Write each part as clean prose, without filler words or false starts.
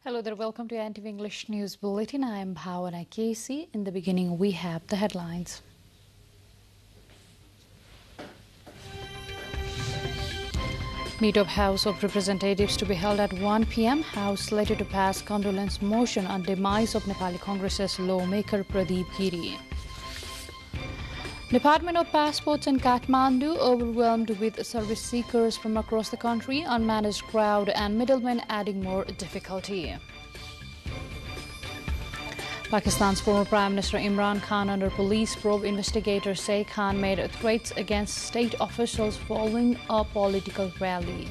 Hello there, welcome to NTV English News Bulletin. I am Bhavana Casey. In the beginning, we have the headlines. Meet of House of Representatives to be held at 1 p.m. House slated to pass condolence motion on demise of Nepali Congress's lawmaker Pradeep Giri. Department of Passports in Kathmandu overwhelmed with service seekers from across the country, unmanaged crowd and middlemen adding more difficulty. Pakistan's former Prime Minister Imran Khan under police probe. Investigators say Khan made threats against state officials following a political rally.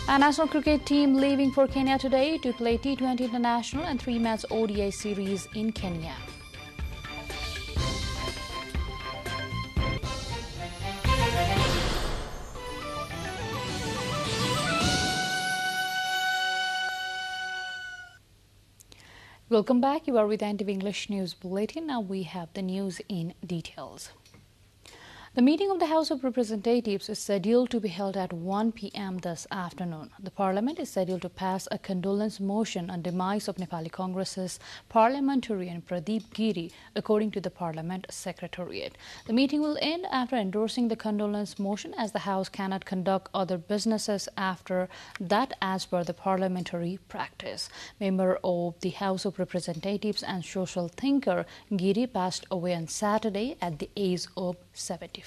A national cricket team leaving for Kenya today to play T20 International and 3-match ODI series in Kenya. Welcome back. You are with NTV English News Bulletin. Now we have the news in details. The meeting of the House of Representatives is scheduled to be held at 1 p.m. this afternoon. The Parliament is scheduled to pass a condolence motion on demise of Nepali Congress's parliamentarian Pradeep Giri, according to the Parliament Secretariat. The meeting will end after endorsing the condolence motion, as the House cannot conduct other businesses after that, as per the parliamentary practice. Member of the House of Representatives and social thinker, Giri passed away on Saturday at the age of 74.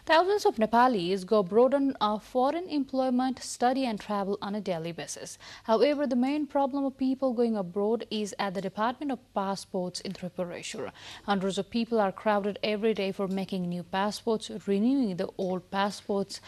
Thousands of Nepalis go abroad on foreign employment, study and travel on a daily basis. However, the main problem of people going abroad is at the Department of Passports in Tripureshwar. Hundreds of people are crowded every day for making new passports, renewing the old passports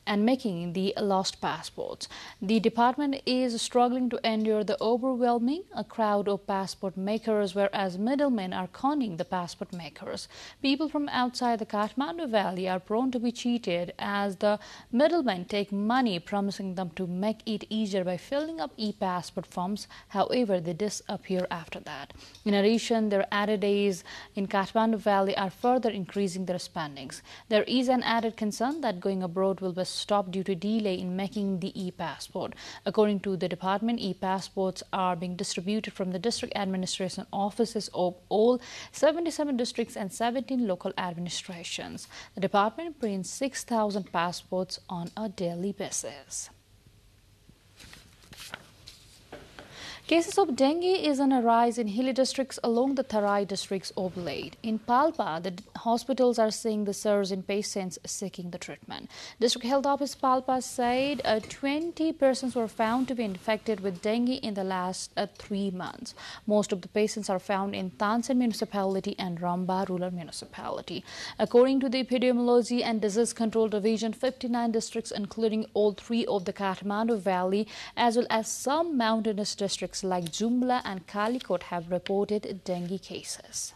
and making the lost passports. The department is struggling to endure the overwhelming crowd of passport makers, whereas middlemen are conning the passport makers. People from outside the Kathmandu Valley are prone to be cheated, as the middlemen take money promising them to make it easier by filling up e-passport forms. However, they disappear after that. In addition, their added days in Kathmandu Valley are further increasing their spendings. There is an added concern that going abroad will be stopped due to delay in making the e-passport. According to the department, e-passports are being distributed from the district administration offices of all 77 districts and 17 local administrations. The department prints 6,000 passports on a daily basis. Cases of dengue is on a rise in hilly districts along the Tharai districts of late. In Palpa, the hospitals are seeing the surge in patients seeking the treatment. District Health Office Palpa said 20 persons were found to be infected with dengue in the last 3 months. Most of the patients are found in Tansen Municipality and Ramba Rural Municipality. According to the Epidemiology and Disease Control Division, 59 districts, including all 3 of the Kathmandu Valley, as well as some mountainous districts like Jumla and Kalikot, have reported dengue cases.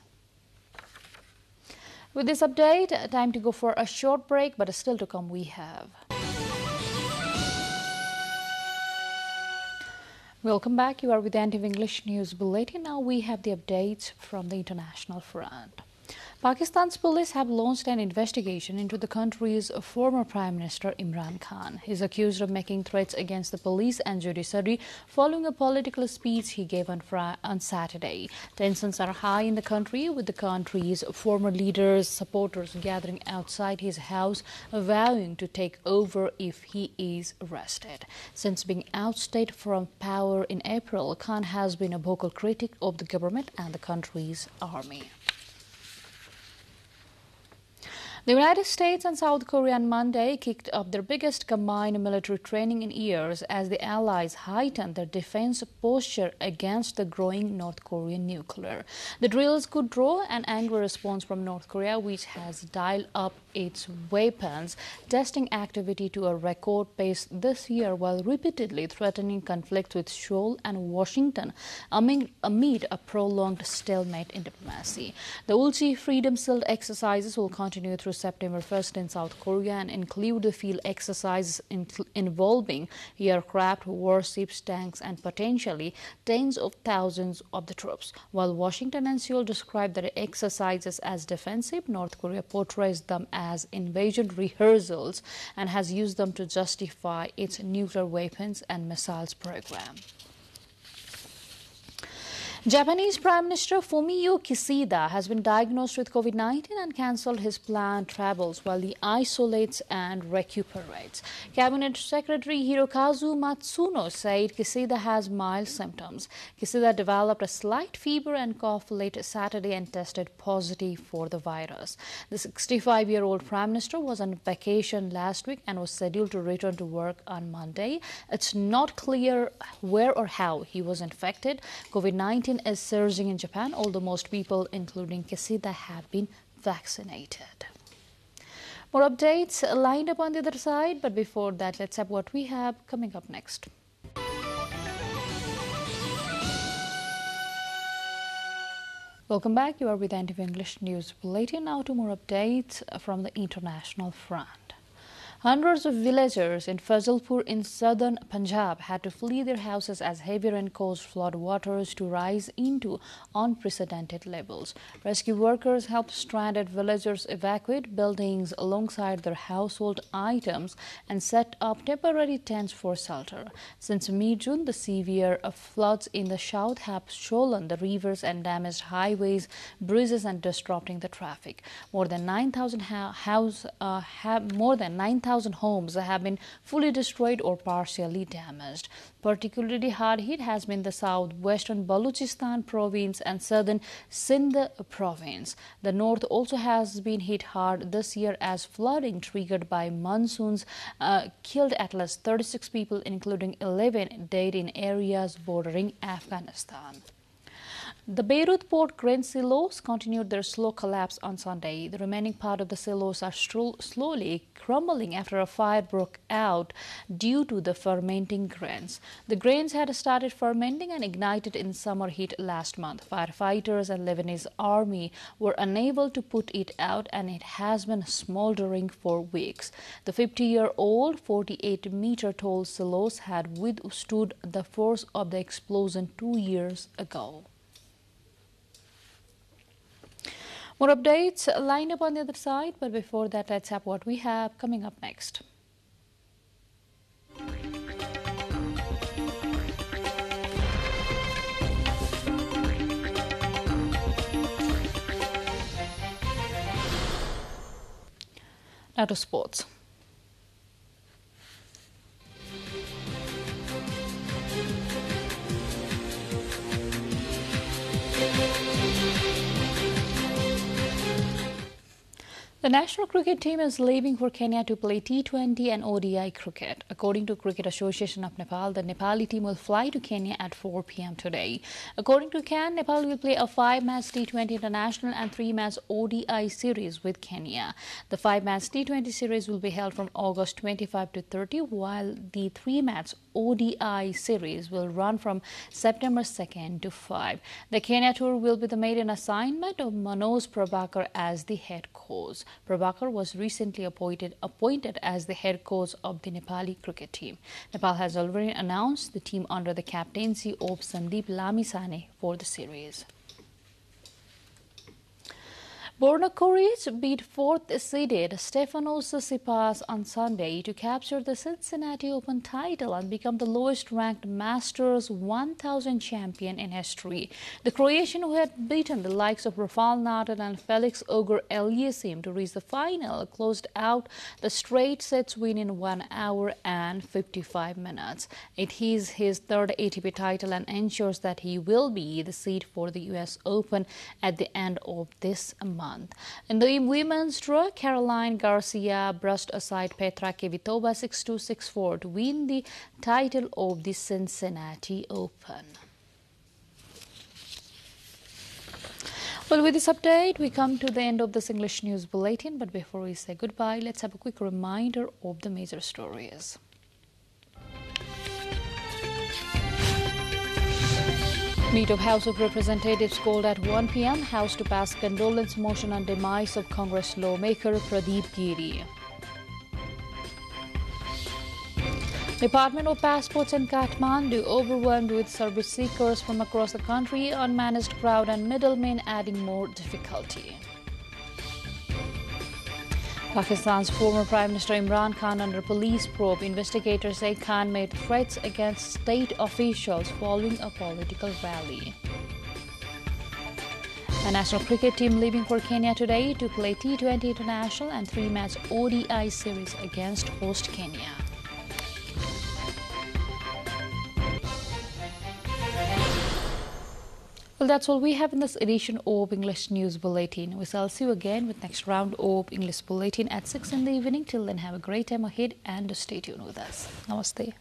With this update, time to go for a short break, but still to come we have. Welcome back. You are with the NTV English News Bulletin. Now we have the updates from the international front. Pakistan's police have launched an investigation into the country's former Prime Minister Imran Khan. He is accused of making threats against the police and judiciary following a political speech he gave on Saturday. Tensions are high in the country, with the country's former leader's supporters gathering outside his house, vowing to take over if he is arrested. Since being ousted from power in April, Khan has been a vocal critic of the government and the country's army. The United States and South Korea on Monday kicked off their biggest combined military training in years, as the allies heightened their defense posture against the growing North Korean nuclear. The drills could draw an angry response from North Korea, which has dialed up its weapons testing activity to a record pace this year, while repeatedly threatening conflict with Seoul and Washington amid a prolonged stalemate in diplomacy. The Ulchi Freedom Shield exercises will continue through September 1st in South Korea and include the field exercises involving aircraft, warships, tanks, and potentially tens of thousands of the troops. While Washington and Seoul describe the exercises as defensive, North Korea portrays them as as invasion rehearsals and has used them to justify its nuclear weapons and missiles program. Japanese Prime Minister Fumio Kishida has been diagnosed with COVID-19 and cancelled his planned travels while he isolates and recuperates. Cabinet Secretary Hirokazu Matsuno said Kishida has mild symptoms. Kishida developed a slight fever and cough late Saturday and tested positive for the virus. The 65-year-old Prime Minister was on vacation last week and was scheduled to return to work on Monday. It's not clear where or how he was infected. COVID-19 is surging in Japan, although most people, including Kishida, have been vaccinated. More updates lined up on the other side, but before that, let's have what we have coming up next. Welcome back. You are with NTV English News Bulletin. Now to more updates from the international front. Hundreds of villagers in Fazilpur in southern Punjab had to flee their houses as heavy rain caused flood waters to rise into unprecedented levels. Rescue workers helped stranded villagers evacuate buildings alongside their household items and set up temporary tents for shelter. Since mid-June, the severe floods in the south have swollen the rivers and damaged highways, bridges, and disrupting the traffic. More than 9,000 homes have been fully destroyed or partially damaged. Particularly hard hit has been the southwestern Balochistan province and southern Sindh province. The north also has been hit hard this year as flooding triggered by monsoons killed at least 36 people, including 11 dead in areas bordering Afghanistan. The Beirut port grain silos continued their slow collapse on Sunday. The remaining part of the silos are slowly crumbling after a fire broke out due to the fermenting grains. The grains had started fermenting and ignited in summer heat last month. Firefighters and Lebanese army were unable to put it out, and it has been smoldering for weeks. The 50-year-old, 48-meter tall silos had withstood the force of the explosion 2 years ago. More updates lined up on the other side, but before that, let's have what we have coming up next. Now to sports. The national cricket team is leaving for Kenya to play T20 and ODI cricket. According to Cricket Association of Nepal, the Nepali team will fly to Kenya at 4 p.m. today. According to CAN, Nepal will play a 5-match T20 international and 3-match ODI series with Kenya. The 5-match T20 series will be held from August 25 to 30, while the 3-match ODI series will run from September 2nd to 5. The Kenya tour will be the maiden assignment of Manoj Prabhakar as the head coach. Prabhakar was recently appointed as the head coach of the Nepali cricket team. Nepal has already announced the team under the captaincy of Sandeep Lamisane for the series. Borna Coric beat fourth-seeded Stefanos Tsitsipas on Sunday to capture the Cincinnati Open title and become the lowest-ranked Masters 1000 champion in history. The Croatian, who had beaten the likes of Rafael Nadal and Felix Auger-Aliassime to reach the final, closed out the straight sets win in 1 hour and 55 minutes. It is his third ATP title and ensures that he will be the seed for the US Open at the end of this month. In the women's draw, Caroline Garcia brushed aside Petra Kvitova 6-2, 6-4 to win the title of the Cincinnati Open. Well, with this update, we come to the end of this English News Bulletin. But before we say goodbye, let's have a quick reminder of the major stories. Meet of House of Representatives called at 1 p.m. House to pass condolence motion on demise of Congress lawmaker Pradeep Giri. Department of Passports in Kathmandu overwhelmed with service seekers from across the country, unmanaged crowd and middlemen adding more difficulty. Pakistan's former Prime Minister Imran Khan under police probe. Investigators say Khan made threats against state officials following a political rally. A national cricket team leaving for Kenya today to play T20 International and 3-match ODI series against host Kenya. Well, that's all we have in this edition of English News Bulletin. We shall see you again with next round of English Bulletin at 6 in the evening. Till then, have a great time ahead and stay tuned with us. Namaste.